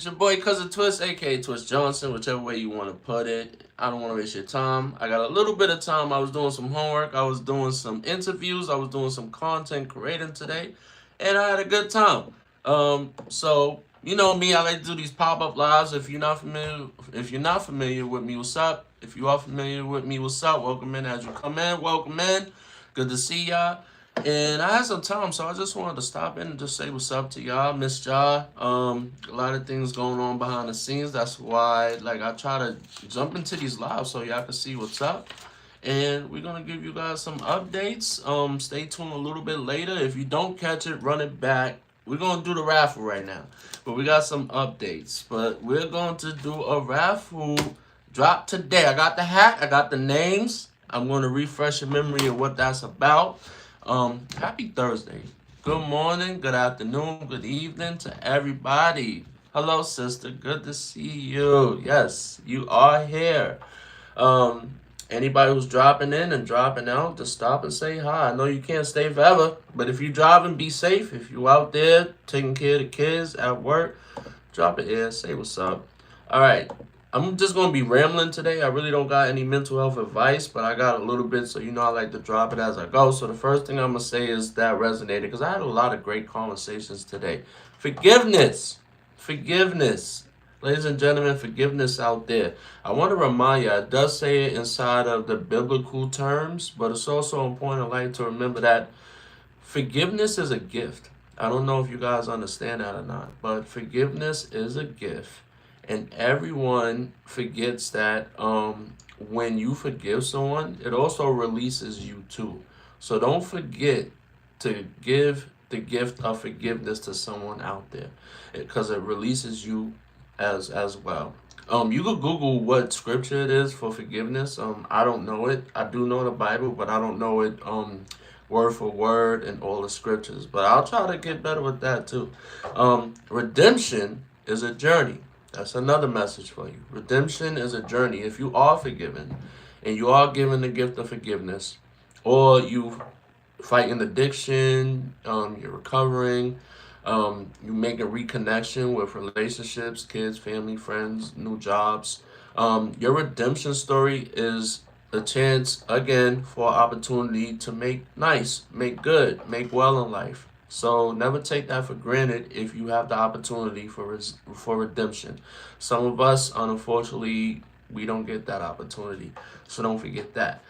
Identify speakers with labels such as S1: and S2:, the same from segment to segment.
S1: It's your boy Cousin Twist, aka Twist Johnson, whichever way you want to put it. I don't want to waste your time. I got a little bit of time. I was doing some homework, I was doing some interviews, I was doing some content creating today, and I had a good time. So you know me, I like to do these pop-up lives. If you're not familiar with me, what's up? If you are familiar with me, what's up? Welcome in as you come in. Welcome in. Good to see y'all. And I had some time, so I just wanted to stop in and just say what's up to y'all. Miss y'all. A lot of things going on behind the scenes. That's why, like, I try to jump into these lives so y'all can see what's up. And we're gonna give you guys some updates. Stay tuned a little bit later. If you don't catch it, run it back. We're gonna do the raffle right now, but we got some updates. But we're going to do a raffle drop today. I got the hat. I got the names. I'm going to refresh your memory of what that's about. Happy Thursday. Good morning, good afternoon, good evening to everybody. Hello, sister. Good to see you. Yes, you are here. Um, Anybody who's dropping in and dropping out, just stop and say hi. I know you can't stay forever, but if you driving, be safe. If you out there taking care of the kids at work, drop it in, say what's up. All right. I'm just gonna be rambling today. I really don't got any mental health advice, but I got a little bit, so you know I like to drop it as I go. So the first thing I'm gonna say is that resonated because I had a lot of great conversations today. Forgiveness, forgiveness, ladies and gentlemen, forgiveness out there. I want to remind you, it does say it inside of the biblical terms, but it's also important, I like to remember that forgiveness is a gift. I don't know if you guys understand that or not, but forgiveness is a gift. And everyone forgets that when you forgive someone, it also releases you too. So don't forget to give the gift of forgiveness to someone out there because it releases you as well. You could Google what scripture it is for forgiveness. I don't know it. I do know the Bible, but I don't know it word for word in all the scriptures. But I'll try to get better with that too. Redemption is a journey. That's another message for you. Redemption is a journey. If you are forgiven and you are given the gift of forgiveness, or you fighting addiction, you're recovering, you make a reconnection with relationships, kids, family, friends, new jobs. Your redemption story is a chance again for opportunity to make nice, make good, make well in life. So never take that for granted if you have the opportunity for redemption. Some of us, unfortunately, we don't get that opportunity. So don't forget that.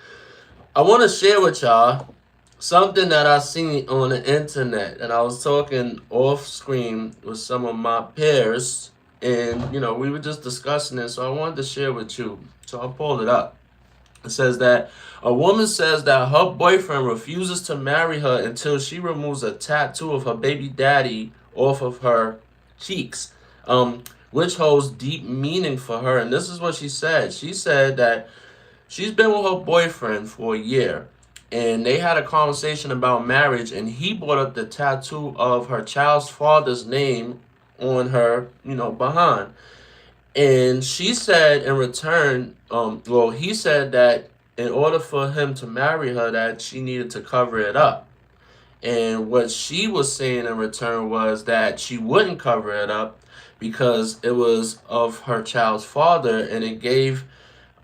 S1: I want to share with y'all something that I seen on the internet, and I was talking off screen with some of my peers, and we were just discussing it. So I wanted to share with you. So I pulled it up. It says that a woman says that her boyfriend refuses to marry her until she removes a tattoo of her baby daddy off of her cheeks, which holds deep meaning for her. And this is what she said. She said that she's been with her boyfriend for a year, and they had a conversation about marriage, and he brought up the tattoo of her child's father's name on her, behind. And she said in return, well, he said that in order for him to marry her, that she needed to cover it up. And what she was saying in return was that she wouldn't cover it up because it was of her child's father, and it gave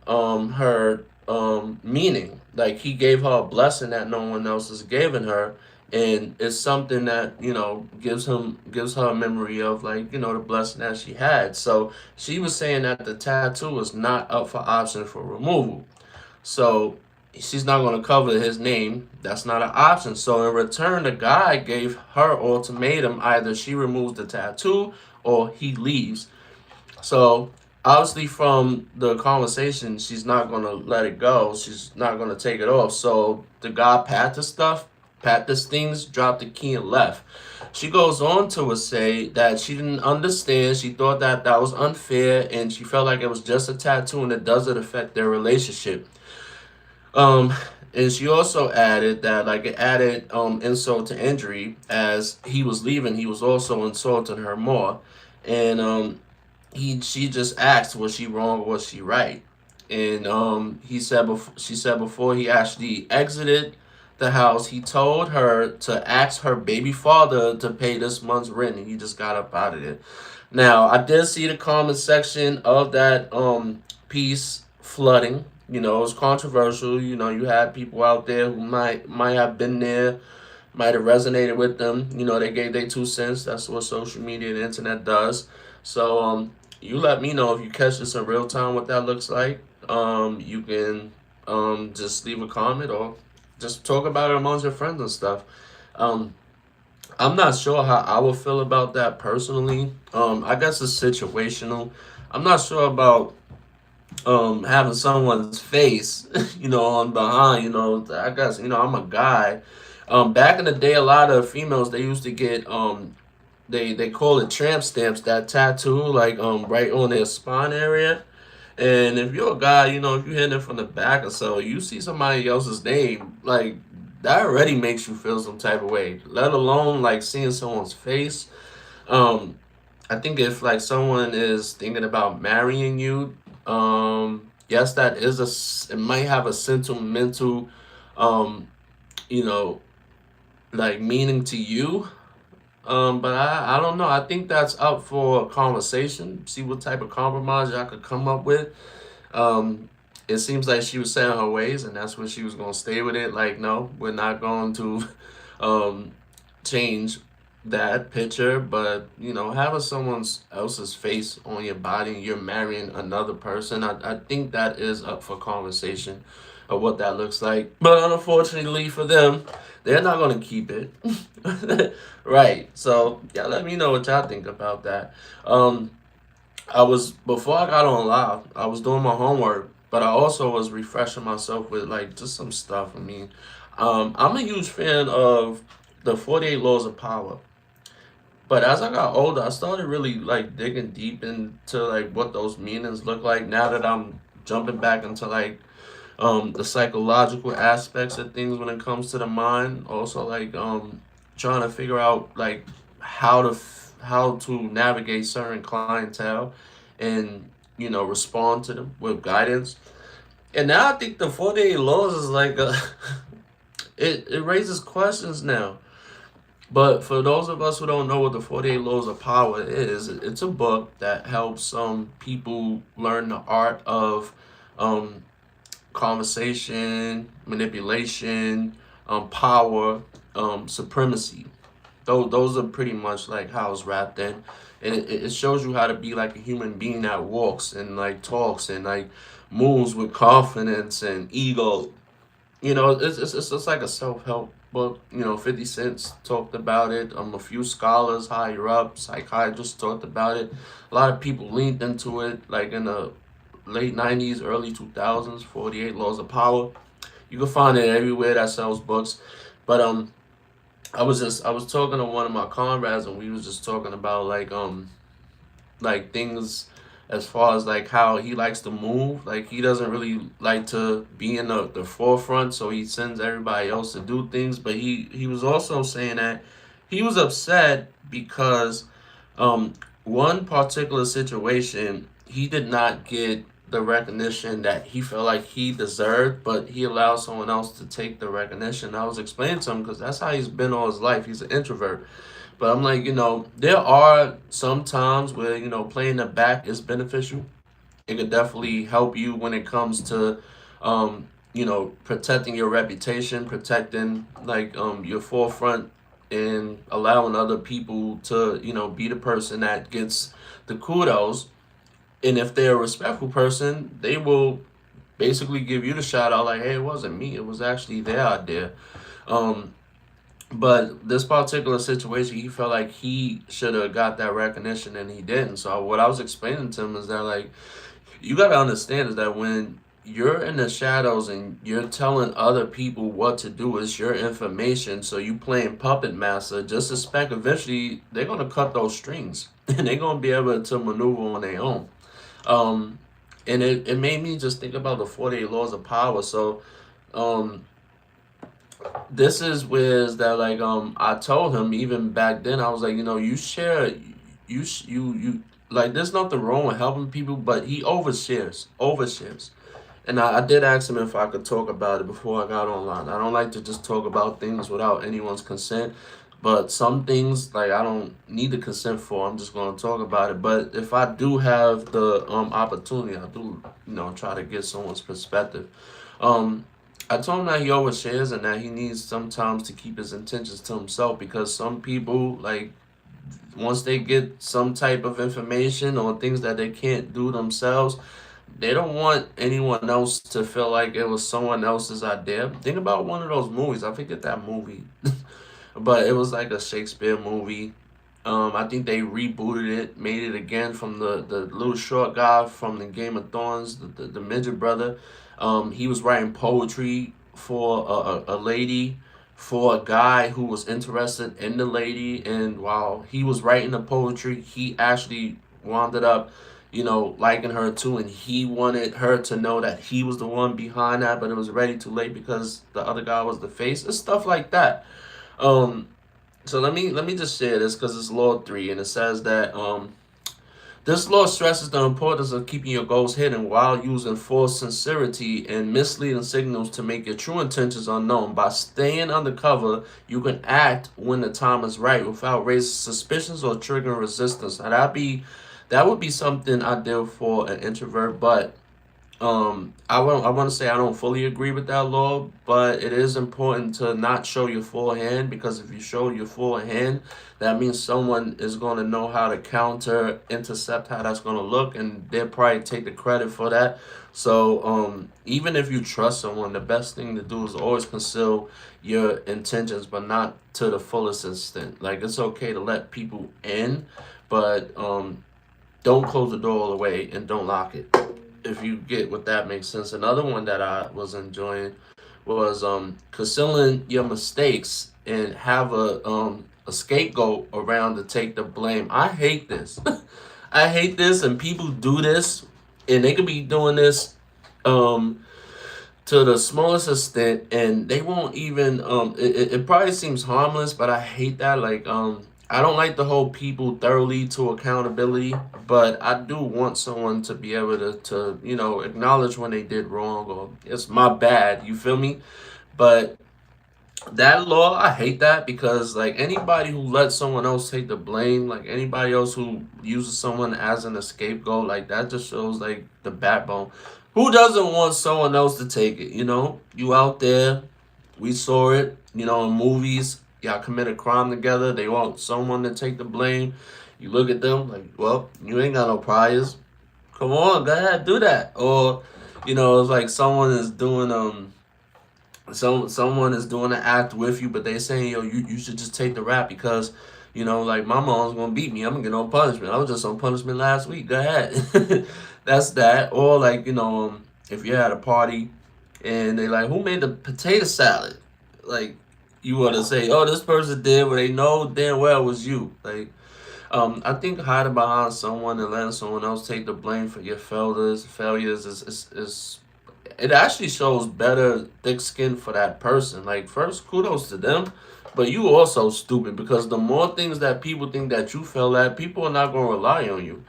S1: her meaning. Like he gave her a blessing that no one else has given her, and it's something that gives her a memory of, like, the blessing that she had. So she was saying that the tattoo was not up for option for removal. So she's not going to cover his name. That's not an option. So in return, the guy gave her ultimatum: either she removes the tattoo or he leaves. So obviously, from the conversation, she's not gonna let it go. She's not gonna take it off. So the guy packed his things, dropped the key, and left. She goes on to say that she didn't understand. She thought that that was unfair, and she felt like it was just a tattoo, and it doesn't affect their relationship. Um, and she also added that, like, it added insult to injury. As he was leaving, he was also insulting her more, and she just asked, was she wrong or was she right? And she said before he actually exited the house, he told her to ask her baby father to pay this month's rent, and he just got up out of there. Now, I did see the comment section of that piece flooding. You know, it was controversial. You know, you had people out there who might have been there, might have resonated with them. You know, they gave their 2 cents. That's what social media and the internet does. So, you let me know if you catch this in real time what that looks like. You can just leave a comment or just talk about it amongst your friends and stuff. Um, I'm not sure how I would feel about that personally. I guess it's situational. I'm not sure about having someone's face, on behind. I guess I'm a guy. Back in the day, a lot of females they used to get they call it tramp stamps, that tattoo like right on their spine area. And if you're a guy, if you're hitting it from the back or so, you see somebody else's name, like that already makes you feel some type of way. Let alone like seeing someone's face. Um, I think if like someone is thinking about marrying you, yes, that is it might have a sentimental, um, you know, like meaning to you. But I don't know. I think that's up for conversation. See what type of compromise y'all could come up with. Um, it seems like she was set in her ways, and that's what she was gonna stay with it. Like, no, we're not going to um, change that picture. But having someone else's face on your body, and you're marrying another person. I think that is up for conversation of what that looks like. But unfortunately for them, they're not gonna keep it. Right. So yeah, let me know what y'all think about that. Um, I was before I got on live, I was doing my homework, but I also was refreshing myself with like just some stuff. I mean, I'm a huge fan of the 48 Laws of Power. But as I got older, I started really like digging deep into like what those meanings look like. Now that I'm jumping back into like the psychological aspects of things when it comes to the mind, also like trying to figure out like how to navigate certain clientele and respond to them with guidance. And now I think the 48 laws is like it raises questions now. But for those of us who don't know what the 48 laws of power is, it's a book that helps some people learn the art of um conversation, manipulation, power, supremacy. Those are pretty much like how it's wrapped in. And it shows you how to be like a human being that walks and like talks and like moves with confidence and ego. It's just like a self-help book. 50 Cent talked about it. A few scholars higher up, psychiatrists talked about it. A lot of people leaned into it, like in the late 90s, early 2000s, 48 Laws of Power. You can find it everywhere that sells books. But I was talking to one of my comrades and we was just talking about like things as far as like how he likes to move. Like he doesn't really like to be in the forefront, so he sends everybody else to do things. But he was also saying that he was upset because um one particular situation he did not get the recognition that he felt like he deserved, but he allowed someone else to take the recognition. I was explaining to him because that's how he's been all his life. He's an introvert. But I'm like, there are some times where, playing the back is beneficial. It could definitely help you when it comes to, protecting your reputation, protecting like your forefront and allowing other people to, be the person that gets the kudos. And if they're a respectful person, they will basically give you the shout out like, hey, it wasn't me. It was actually their idea. Um, but this particular situation, he felt like he should have got that recognition and he didn't. So what I was explaining to him is that like you gotta understand is that when you're in the shadows and you're telling other people what to do, it's your information. So you playing puppet master. Just expect eventually they're gonna cut those strings and they're gonna be able to maneuver on their own. Um, and it made me just think about the 48 laws of power. So um this is where is that like I told him even back then I was like you share you like there's nothing wrong with helping people, but he overshares. And I did ask him if I could talk about it before I got online. I don't like to just talk about things without anyone's consent. But some things like I don't need the consent for. I'm just gonna talk about it. But if I do have the opportunity, I do try to get someone's perspective. Um, I told him that he overshares and that he needs sometimes to keep his intentions to himself because some people like once they get some type of information or things that they can't do themselves, they don't want anyone else to feel like it was someone else's idea. Think about one of those movies. I forget that movie, but it was like a Shakespeare movie. I think they rebooted it, made it again from the little short guy from the Game of Thrones, the midget brother. He was writing poetry for a lady, for a guy who was interested in the lady, and while he was writing the poetry, he actually wound up, liking her too, and he wanted her to know that he was the one behind that, but it was already too late because the other guy was the face. It's stuff like that. Um, so let me just share this because it's law 3, and it says that this law stresses the importance of keeping your goals hidden while using false sincerity and misleading signals to make your true intentions unknown. By staying undercover, you can act when the time is right without raising suspicions or triggering resistance. Now that would be something ideal for an introvert, but I want to say I don't fully agree with that law, but it is important to not show your full hand because if you show your full hand, that means someone is going to know how to counter, intercept how that's going to look, and they'll probably take the credit for that. So, even if you trust someone, the best thing to do is always conceal your intentions, but not to the fullest extent. Like it's okay to let people in, but don't close the door all the way and don't lock it. If you get what that makes sense. Another one that I was enjoying was concealing your mistakes and have a scapegoat around to take the blame. I hate this. I hate this, and people do this, and they could be doing this um to the smallest extent, and they won't even it probably seems harmless, but I hate that. Like I don't like to hold people thoroughly to accountability, but I do want someone to be able to acknowledge when they did wrong or it's my bad, you feel me? But that law, I hate that because like anybody who lets someone else take the blame, like anybody else who uses someone as an scapegoat, like that just shows like the backbone. Who doesn't want someone else to take it? You out there, we saw it, in movies. Y'all commit a crime together. They want someone to take the blame. You look at them like, well, you ain't got no priors. Come on, go ahead, do that. Or, it's like someone is doing an act with you, but they saying, yo, you should just take the rap because, like my mom's gonna beat me. I'm gonna get no punishment. I was just on punishment last week. Go ahead. That's that. Or like, if you're at a party and they like, who made the potato salad? Like, you want to say, oh, this person did, but they know damn well it was you. Like, I think hiding behind someone and letting someone else take the blame for your failures is it actually shows better thick skin for that person. Like first, kudos to them, but you also stupid because the more things that people think that you fail at, people are not gonna rely on you.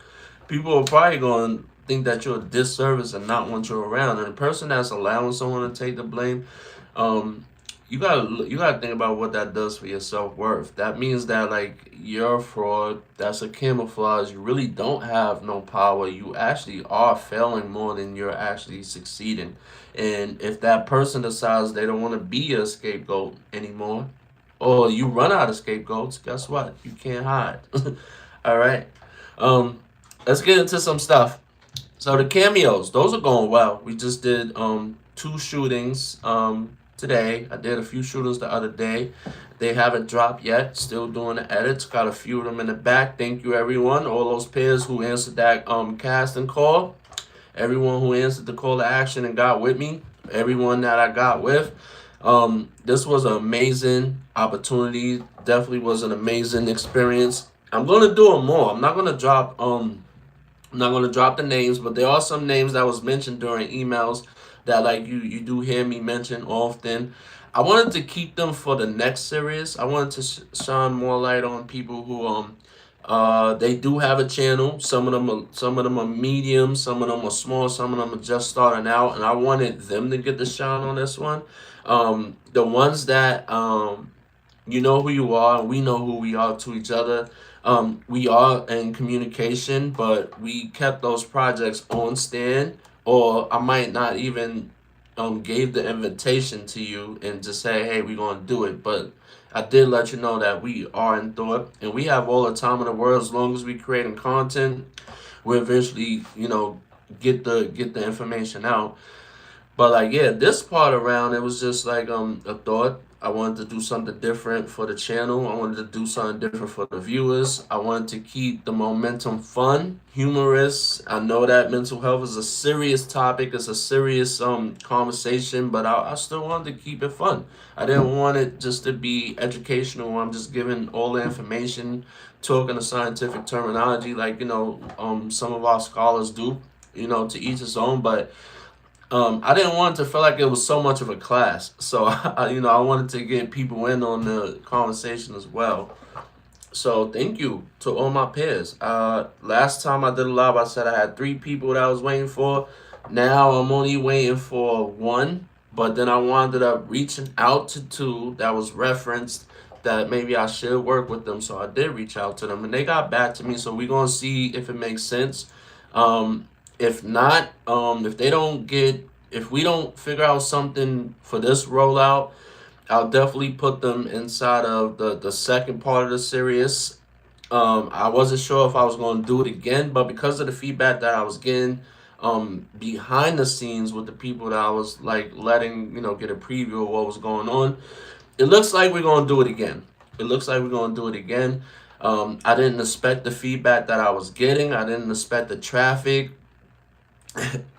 S1: People are probably gonna think that you're a disservice and not want you around. And the person that's allowing someone to take the blame, um, you gotta think about what that does for your self worth. That means that like you're a fraud. That's a camouflage. You really don't have no power. You actually are failing more than you're actually succeeding. And if that person decides they don't want to be a scapegoat anymore, or you run out of scapegoats, guess what? You can't hide. All right. Um, let's get into some stuff. So the cameos, those are going well. We just did 2 shootings today. I did a few shootings the other day. They haven't dropped yet. Still doing the edits. Got a few of them in the back. Thank you everyone. All those peers who answered that casting call. Everyone who answered the call to action and got with me. Everyone that I got with. This was an amazing opportunity. Definitely was an amazing experience. I'm gonna do them more. I'm not gonna drop the names, but there are some names that was mentioned during emails that like you do hear me mention often. I wanted to keep them for the next series. I wanted to shine more light on people who they do have a channel. Some of them are medium, some of them are small, some of them are just starting out, and I wanted them to get the shine on this one. The ones that You know who you are, and we know who we are to each other. We are in communication, but we kept those projects on stand, or I might not even gave the invitation to you and just say, hey, we're gonna do it. But I did let you know that we are in thought, and we have all the time in the world as long as we creating content. We'll eventually, get the information out. But like yeah, this part around it was just like a thought. I wanted to do something different for the channel. I wanted to do something different for the viewers. I wanted to keep the momentum fun, humorous. I know that mental health is a serious topic. It's a serious conversation, but I still wanted to keep it fun. I didn't want it just to be educational. I'm just giving all the information, talking the scientific terminology like some of our scholars do. To each his own, but I didn't want it to feel like it was so much of a class. So, I wanted to get people in on the conversation as well. So, thank you to all my peers. Last time I did a live, I said I had 3 people that I was waiting for. Now I'm only waiting for 1, but then I wound up reaching out to 2 that was referenced that maybe I should work with them. So I did reach out to them and they got back to me. So we're going to see if it makes sense. Um, if not, if we don't figure out something for this rollout, I'll definitely put them inside of the second part of the series. I wasn't sure if I was going to do it again, but because of the feedback that I was getting behind the scenes with the people that I was like letting get a preview of what was going on, it looks like we're going to do it again. It looks like we're going to do it again. I didn't expect the feedback that I was getting. I didn't expect the traffic.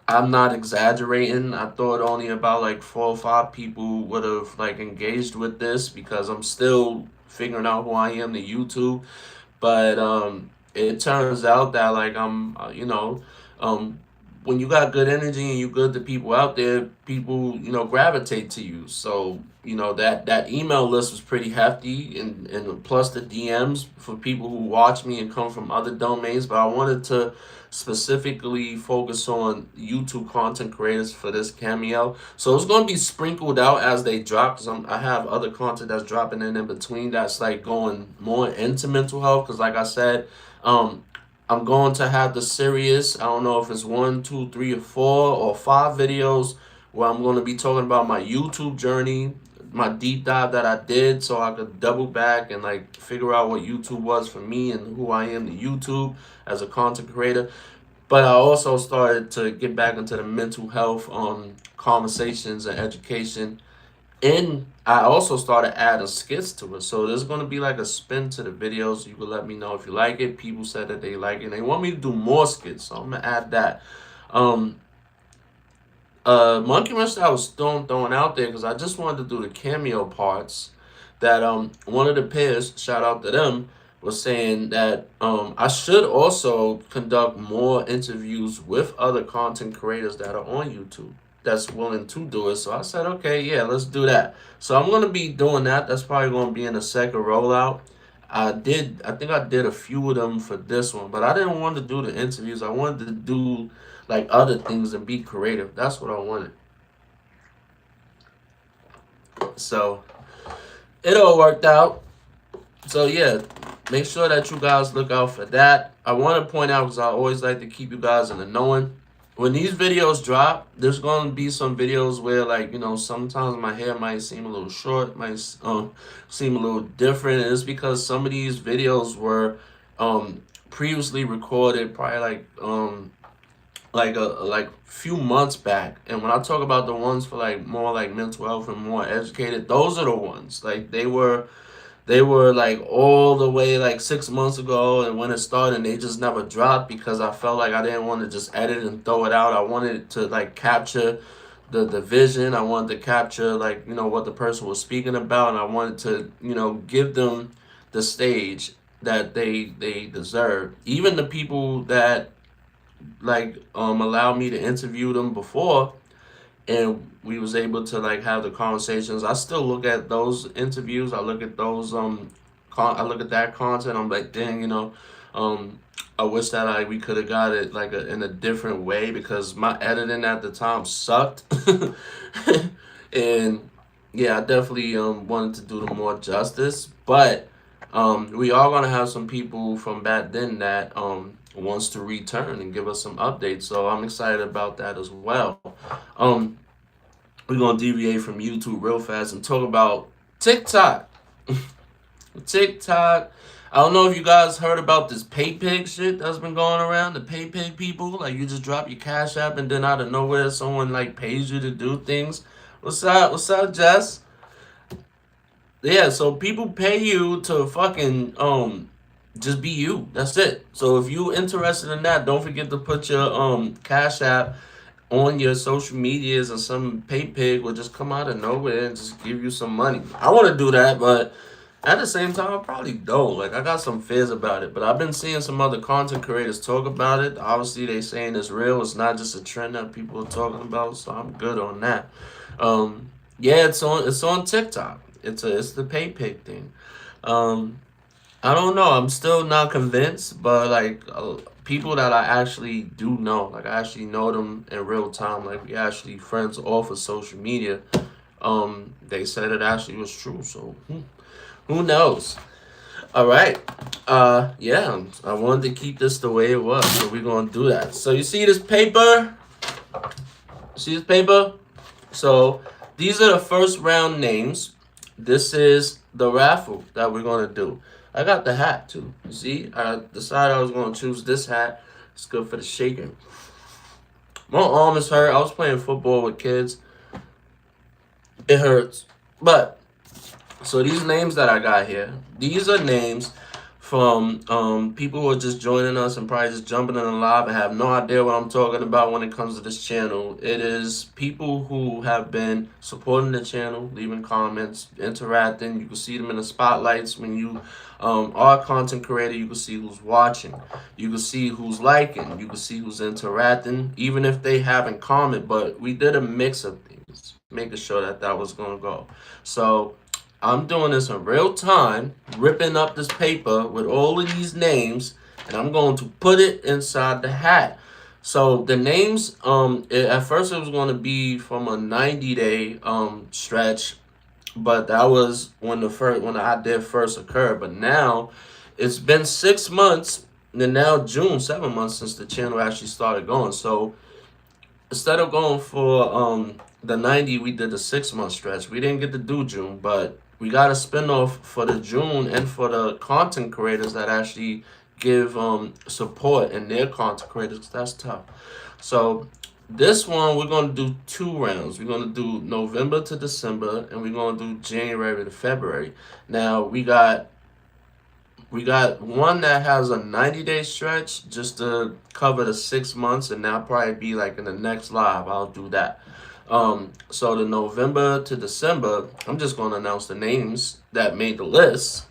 S1: I'm not exaggerating. I thought only about like 4 or 5 people would have like engaged with this because I'm still figuring out who I am to YouTube. But it turns out that like um, when you got good energy and you good to people out there, people gravitate to you. So that email list was pretty hefty, and plus the DMs for people who watch me and come from other domains. But I wanted to specifically focus on YouTube content creators for this cameo. So it's going to be sprinkled out as they drop because I have other content that's dropping in between that's like going more into mental health because like I said, I'm going to have the series. I don't know if it's 1, 2, 3, or 4 or 5 videos where I'm going to be talking about my YouTube journey, my deep dive that I did, so I could double back and like figure out what YouTube was for me and who I am to YouTube as a content creator. But I also started to get back into the mental health conversations and education, and I also started adding skits to it. So there's going to be like a spin to the videos. You can let me know if you like it. People said that they like it. They want me to do more skits, so I'm going to add that. Um, Monkey Wrench that I was throwing out there because I just wanted to do the cameo parts. That one of the peers, shout out to them, was saying that I should also conduct more interviews with other content creators that are on YouTube that's willing to do it. So I said, okay, yeah, let's do that. So I'm gonna be doing that. That's probably gonna be in the second rollout. I think I did a few of them for this one, but I didn't want to do the interviews. I wanted to do like other things and be creative. That's what I wanted. So it all worked out. So yeah, make sure that you guys look out for that. I want to point out because I always like to keep you guys in the knowing. When these videos drop, there's going to be some videos where like sometimes my hair might seem a little short, might seem a little different, and it's because some of these videos were previously recorded probably like a few months back. And when I talk about the ones for like more like mental health and more educated, those are the ones like they were like all the way like 6 months ago, and when it started, they just never dropped because I felt like I didn't want to just edit and throw it out. I wanted to like capture the vision. I wanted to capture like what the person was speaking about, and I wanted to give them the stage that they deserve. Even the people that like allowed me to interview them before, and we was able to like have the conversations. I still look at those interviews. I look at those I look at that content. I'm like, dang, um, I wish that we could have got it like in a different way because my editing at the time sucked, and yeah, I definitely wanted to do them more justice, but we are gonna have some people from back then that wants to return and give us some updates. So I'm excited about that as well. Um, we're gonna deviate from YouTube real fast and talk about TikTok. TikTok. I don't know if you guys heard about this PayPig shit that's been going around. The PayPig people, like you just drop your Cash App and then out of nowhere someone like pays you to do things. What's up? What's up, Jess? Yeah, so people pay you to fucking just be you. That's it. So if you interested in that, don't forget to put your Cash App on your social medias, and some PayPig will just come out of nowhere and just give you some money. I want to do that, but at the same time, I probably don't. Like I got some fears about it, but I've been seeing some other content creators talk about it. Obviously, they saying it's real. It's not just a trend that people are talking about, so I'm good on that. Yeah, it's on TikTok. It's the PayPig thing. Um, I don't know. I'm still not convinced, but like people that I actually do know, like I actually know them in real time, like we actually friends off of social media. They said it actually was true. So who knows? All right. Yeah. I wanted to keep this the way it was, so we're gonna do that. So you see this paper? See this paper? So these are the first round names. This is the raffle that we're gonna do. I got the hat too. You see, I decided I was gonna choose this hat. It's good for the shaking. My arm is hurt. I was playing football with kids. It hurts. But so these names that I got here, these are names from people who are just joining us and probably just jumping in the live and have no idea what I'm talking about when it comes to this channel. It is people who have been supporting the channel, leaving comments, interacting. You can see them in the spotlights when you are a content creator. You can see who's watching. You can see who's liking. You can see who's interacting, even if they haven't commented. But we did a mix of things, making sure that that was going to go. So I'm doing this in real time, ripping up this paper with all of these names, and I'm going to put it inside the hat. So the names, at first it was going to be from a 90-day stretch, but that was when the idea first occurred. But now it's been 6 months, and now June, 7 months since the channel actually started going. So instead of going for the 90, we did the 6 month stretch. We didn't get to do June, but we got a spinoff for the June and for the content creators that actually give support and their content creators. That's tough. So this one we're gonna do 2 rounds. We're gonna do November to December, and we're gonna do January to February. Now we got one that has a 90-day stretch just to cover the 6 months, and that'll probably be like in the next live. I'll do that. So the November to December, I'm just gonna announce the names that made the list,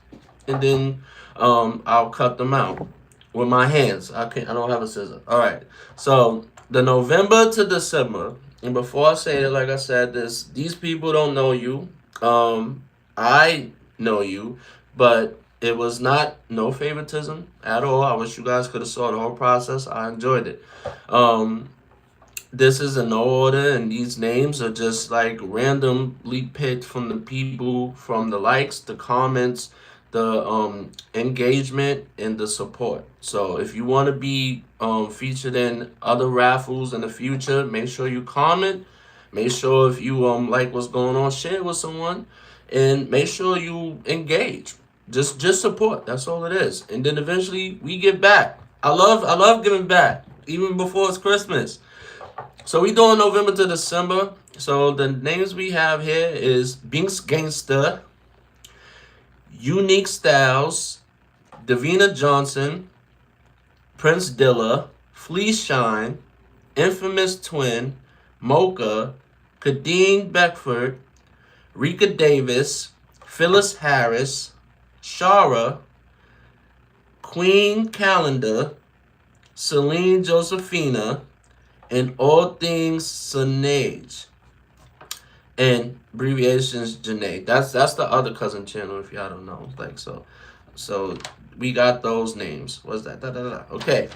S1: and then I'll cut them out with my hands. I don't have a scissor. All right. So the November to December, and before I say it, like I said, these people don't know you. I know you, but it was not no favoritism at all. I wish you guys could have saw the whole process. I enjoyed it. This is in no order, and these names are just like randomly picked from the people, from the likes, the comments, the engagement, and the support. So if you want to be featured in other raffles in the future, make sure you comment. Make sure if you like what's going on, share it with someone, and make sure you engage. Just support. That's all it is. And then eventually we give back. I love giving back, even before it's Christmas. So we doing November to December. So the names we have here is Binks Gangster, Unique Styles, Davina Johnson, Prince Dilla, Fleece Shine, Infamous Twin, Mocha, Kadeen Beckford, Rika Davis, Phyllis Harris, Shara, Queen Calendar, Celine Josephina, and All Things Sinead. And abbreviations Janae. That's the other cousin channel if y'all don't know. Like so we got those names. What's that? Da, da, da. Okay.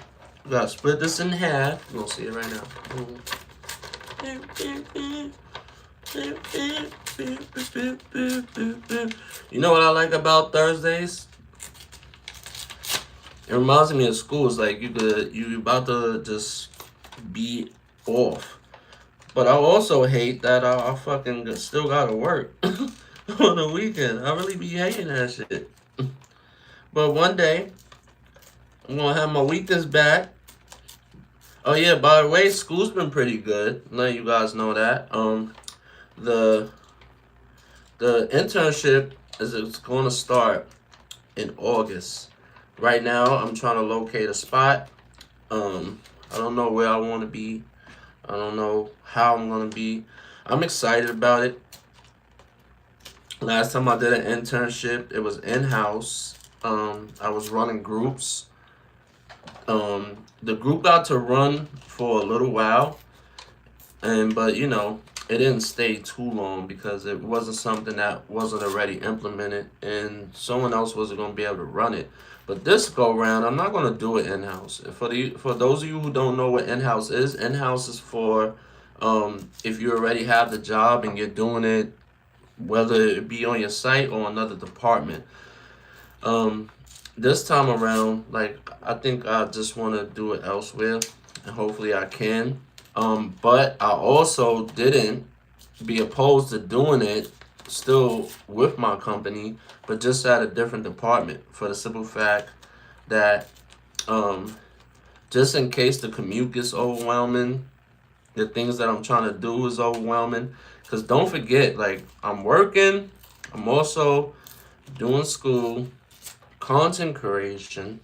S1: We gotta split this in half. You'll see it right now. You know what I like about Thursdays? It reminds me of school. It's like you about to just be off. But I also hate that I fucking still gotta work on the weekend. I really be hating that shit. But one day I'm gonna have my weekends back. Oh yeah, by the way, school's been pretty good. Let you guys know that. The the internship is going to start in August. Right now, I'm trying to locate a spot. I don't know where I want to be. I don't know how I'm gonna be. I'm excited about it. Last time I did an internship, it was in house. I was running groups. The group got to run for a little while, but it didn't stay too long because it wasn't something that wasn't already implemented, and someone else wasn't gonna be able to run it. But this go round, I'm not gonna do it in house. For those of you who don't know what in house is for if you already have the job and you're doing it, whether it be on your site or another department. Um, this time around, like I think I just want to do it elsewhere, and hopefully I can. But I also didn't be opposed to doing it still with my company, but just at a different department for the simple fact that um, just in case the commute gets overwhelming, the things that I'm trying to do is overwhelming. Because don't forget, like, I'm working, I'm also doing school, content creation,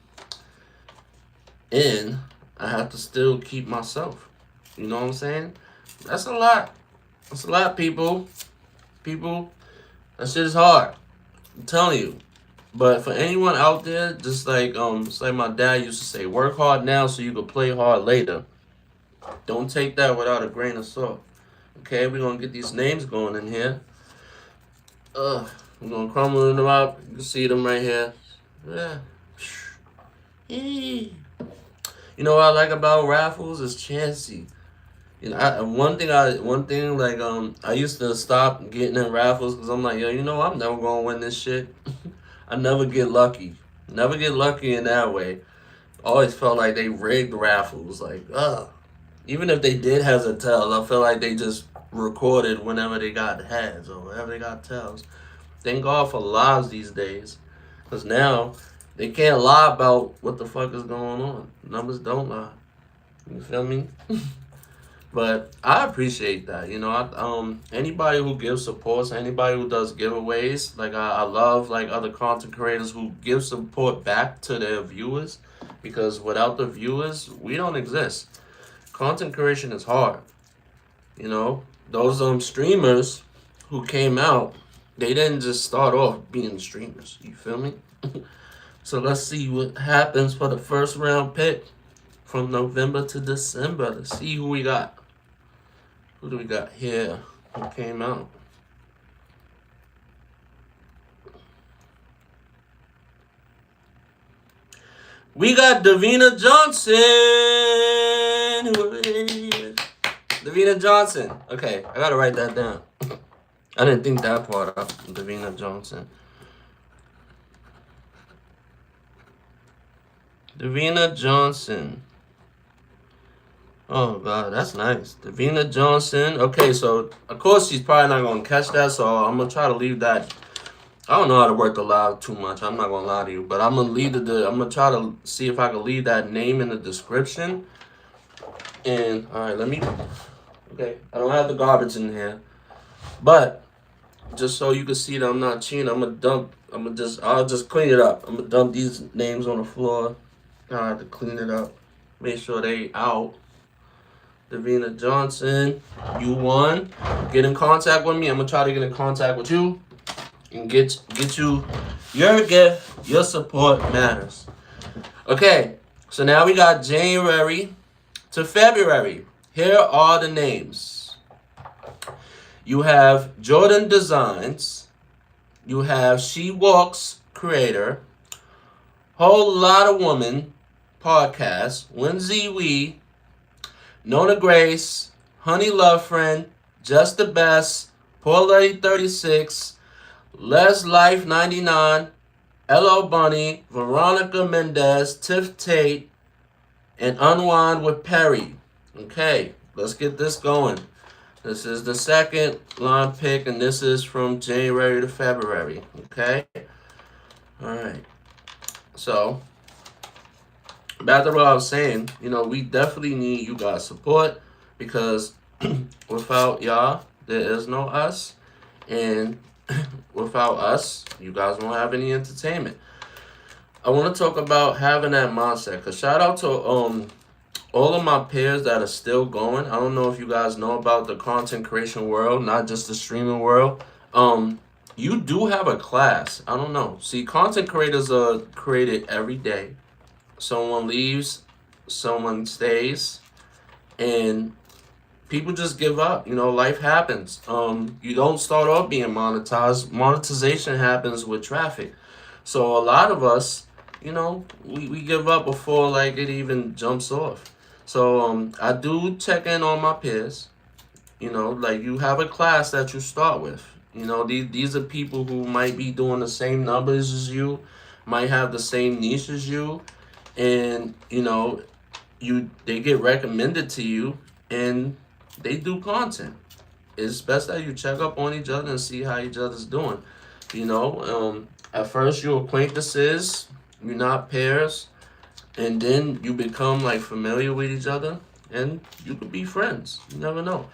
S1: and I have to still keep myself. You know what I'm saying? That's a lot. That's a lot, people. People, that shit is hard. I'm telling you. But for anyone out there, just like it's like my dad used to say, work hard now so you can play hard later. Don't take that without a grain of salt. Okay, we're gonna get these names going in here. We're gonna crumble them up. You can see them right here. Yeah. You know what I like about raffles is Chansey. One thing like I used to stop getting in raffles because I'm like, yo, I'm never gonna win this shit. I never get lucky. Never get lucky in that way. Always felt like they rigged raffles. Like, even if they did has a tails, I feel like they just recorded whenever they got heads or whenever they got tails. Thank God for lives these days, because now they can't lie about what the fuck is going on. Numbers don't lie. You feel me? But I appreciate that. Anybody who gives supports, anybody who does giveaways, like I love like other content creators who give support back to their viewers, because without the viewers, we don't exist. Content creation is hard. Those streamers who came out, they didn't just start off being streamers. You feel me? So let's see what happens for the first round pick from November to December. Let's see who we got. Who do we got here? Who came out? We got Davina Johnson. Davina Johnson. Okay, I gotta write that down. I didn't think that part up. Davina Johnson. Davina Johnson. Oh God, that's nice. Davina Johnson. Okay, so of course she's probably not gonna catch that, so I'm gonna try to leave that. I don't know how to work the live too much. I'm not gonna lie to you, but I'm gonna try to see if I can leave that name in the description. And all right, Okay, I don't have the garbage in here, but just so you can see that I'm not cheating, I'll just clean it up. I'm gonna dump these names on the floor. I have to clean it up, make sure they out. Davina Johnson, you won. Get in contact with me. I'm gonna try to get in contact with you and get you your gift. Your support matters. Okay, so now we got January to February. Here are the names. You have Jordan Designs. You have She Walks Creator. Whole Lot of Woman Podcast. Lindsay Wee. Nona Grace, Honey Love Friend, Just the Best, Poor Lady 36, Les Life 99, LL Bunny, Veronica Mendez, Tiff Tate, and Unwind with Perry. Okay, let's get this going. This is the second line pick, and this is from January to February. Okay? Alright. So, back to what I was saying, we definitely need you guys' support because without y'all, there is no us. And without us, you guys won't have any entertainment. I want to talk about having that mindset. Because shout out to all of my peers that are still going. I don't know if you guys know about the content creation world, not just the streaming world. You do have a class. I don't know. See, content creators are created every day. Someone leaves, someone stays, and people just give up. Life happens. You don't start off being monetized. Monetization happens with traffic. So a lot of us, we give up before like it even jumps off. So I do check in on my peers. Like you have a class that you start with. These are people who might be doing the same numbers as you, might have the same niche as you, and they get recommended to you, and they do content. It's best that you check up on each other and see how each other's doing. At first you're acquaintances, you're not pairs, and then you become like familiar with each other, and you could be friends. You never know.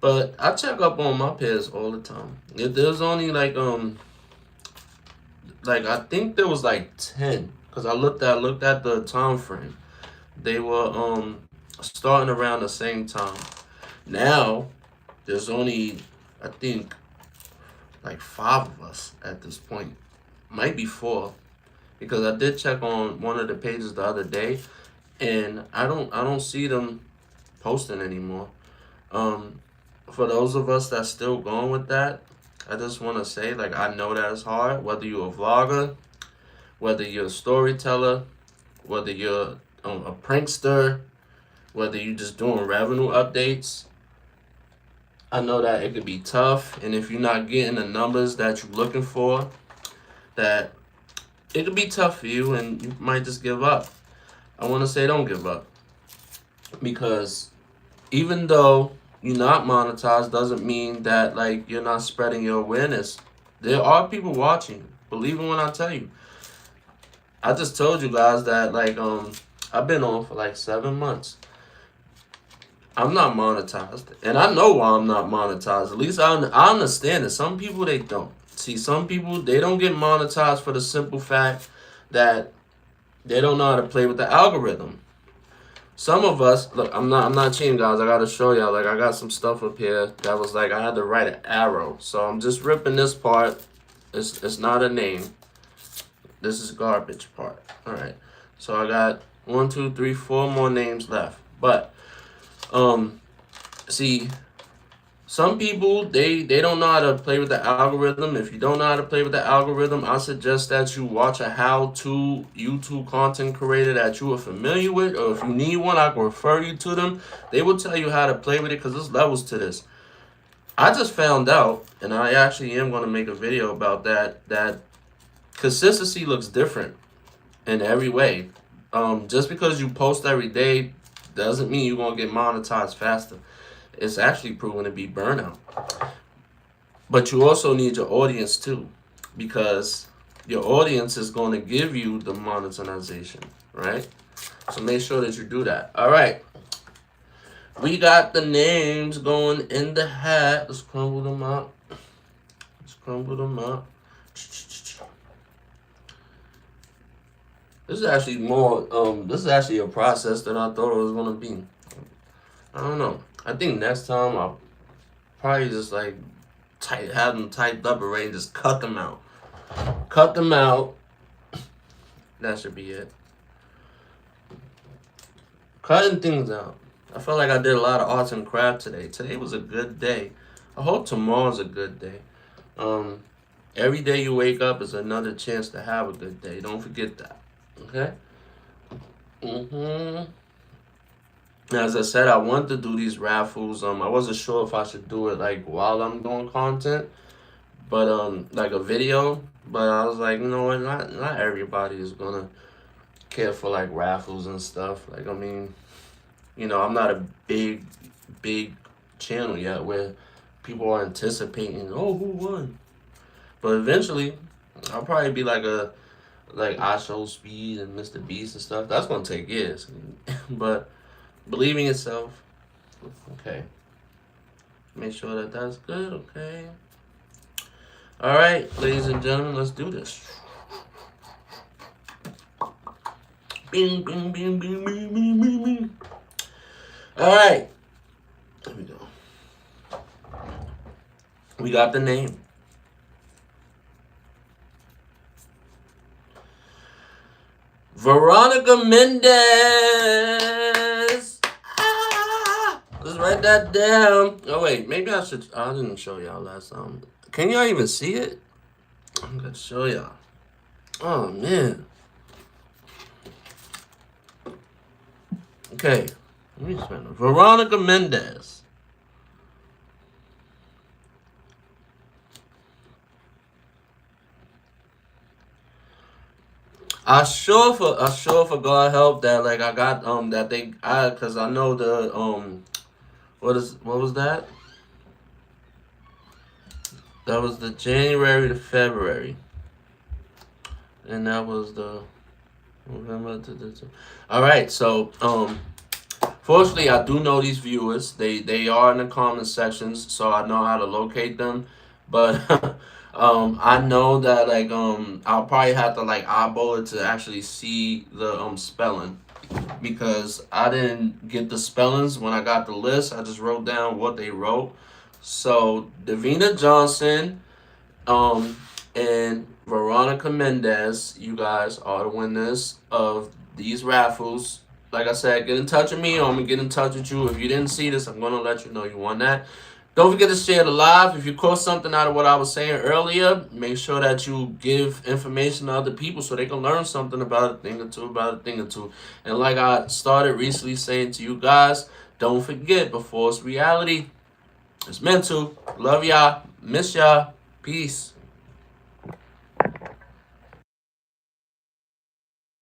S1: But I check up on my pairs all the time. If there's only like I think there was like 10, because I looked at the time frame. They were starting around the same time. Now there's only, I think, like 5 of us at this point. Might be 4, because I did check on one of the pages the other day, and I don't see them posting anymore. For those of us that's still going with that, I just want to say, like, I know that it's hard. Whether you're a vlogger, whether you're a storyteller, whether you're a prankster, whether you're just doing revenue updates, I know that it could be tough. And if you're not getting the numbers that you're looking for, that it could be tough for you and you might just give up. I want to say don't give up. Because even though you're not monetized doesn't mean that like you're not spreading your awareness. There are people watching. Believe me when I tell you. I just told you guys that like I've been on for like 7 months. I'm not monetized, and I know why I'm not monetized. At least I understand it. Some people they don't. See, some people they don't get monetized for the simple fact that they don't know how to play with the algorithm. Some of us, look, I'm not cheating, guys. I gotta show y'all. Like I got some stuff up here that was like I had to write an arrow, so I'm just ripping this part. It's not a name. This is garbage part. All right. So I got 1, 2, 3, 4 more names left, but. See, some people they don't know how to play with the algorithm. If you don't know how to play with the algorithm, I suggest that you watch a how-to YouTube content creator that you are familiar with, or if you need one, I can refer you to them. They will tell you how to play with it because there's levels to this. I just found out, and I actually am going to make a video about that consistency looks different in every way. Just because you post every day doesn't mean you're going to get monetized faster. It's actually proven to be burnout. But you also need your audience too, because your audience is going to give you the monetization, right? So make sure that you do that. All right. We got the names going in the hat. Let's crumble them up. This is actually more, this is actually a process than I thought it was going to be. I don't know. I think next time I'll probably just like have them typed up already and just cut them out. Cut them out. That should be it. Cutting things out. I felt like I did a lot of arts and crafts today. Today was a good day. I hope tomorrow's a good day. Every day you wake up is another chance to have a good day. Don't forget that. Okay? As I said, I want to do these raffles. I wasn't sure if I should do it like while I'm doing content, but like a video. But I was like, you know what? Not everybody is gonna care for like raffles and stuff. Like, I mean, I'm not a big channel yet where people are anticipating, oh, who won? But eventually, I'll probably be like I Show Speed and Mr. Beast and stuff. That's gonna take years, but believing itself. Okay, make sure that that's good. Okay. All right, ladies and gentlemen, let's do this. Bing, bing, bing, bing, bing, bing, bing, bing. All right, there we go. We got the name. Veronica Mendez. Let's write that down. Oh wait, maybe I should. I didn't show y'all last time. Can y'all even see it? I'm gonna show y'all. Oh man. Okay, let me spell it. Veronica Mendez. I sure for God help that like I got that cause I know the what was that? That was the January to February. And that was the November to Alright, so fortunately I do know these viewers. They are in the comment sections, so I know how to locate them. But I know that like I'll probably have to like eyeball it to actually see the spelling, because I didn't get the spellings when I got the list. I just wrote down what they wrote. So Davina Johnson and Veronica Mendez, you guys are the winners of these raffles. Like I said, get in touch with me, or I'm gonna get in touch with you. If you didn't see this, I'm gonna let you know you won that. Don't forget to share the live. If you caught something out of what I was saying earlier, make sure that you give information to other people so they can learn something about a thing or two, And like I started recently saying to you guys, don't forget, before it's reality, it's mental. Love y'all. Miss y'all. Peace.